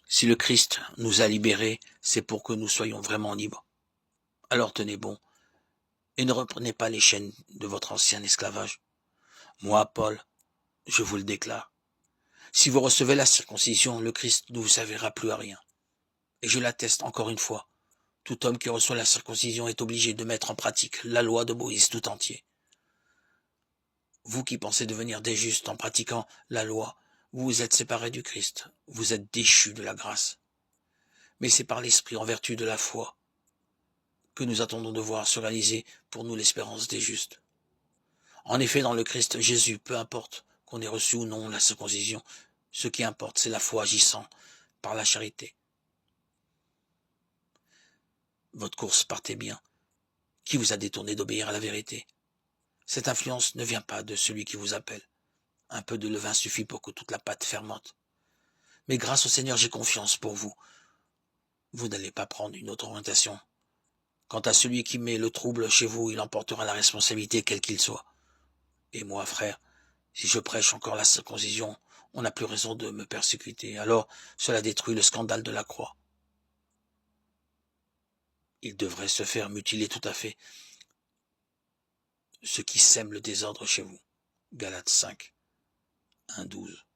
Si le Christ nous a libérés, c'est pour que nous soyons vraiment libres. Alors tenez bon, et ne reprenez pas les chaînes de votre ancien esclavage. Moi, Paul, je vous le déclare. Si vous recevez la circoncision, le Christ ne vous servira plus à rien. Et je l'atteste encore une fois. Tout homme qui reçoit la circoncision est obligé de mettre en pratique la loi de Moïse tout entier. Vous qui pensez devenir des justes en pratiquant la loi, vous vous êtes séparés du Christ, vous êtes déchus de la grâce. Mais c'est par l'Esprit en vertu de la foi que nous attendons de voir se réaliser pour nous l'espérance des justes. En effet, dans le Christ Jésus, peu importe qu'on ait reçu ou non la circoncision, ce qui importe, c'est la foi agissant par la charité. Votre course partait bien. Qui vous a détourné d'obéir à la vérité? Cette influence ne vient pas de celui qui vous appelle. Un peu de levain suffit pour que toute la pâte fermente. Mais grâce au Seigneur, j'ai confiance pour vous. Vous n'allez pas prendre une autre orientation. Quant à celui qui met le trouble chez vous, il emportera la responsabilité quel qu'il soit. Et moi, frère, si je prêche encore la circoncision, on n'a plus raison de me persécuter. Alors, cela détruit le scandale de la croix. Il devrait se faire mutiler tout à fait ceux qui sèment le désordre chez vous. Galates 5, 1, 12.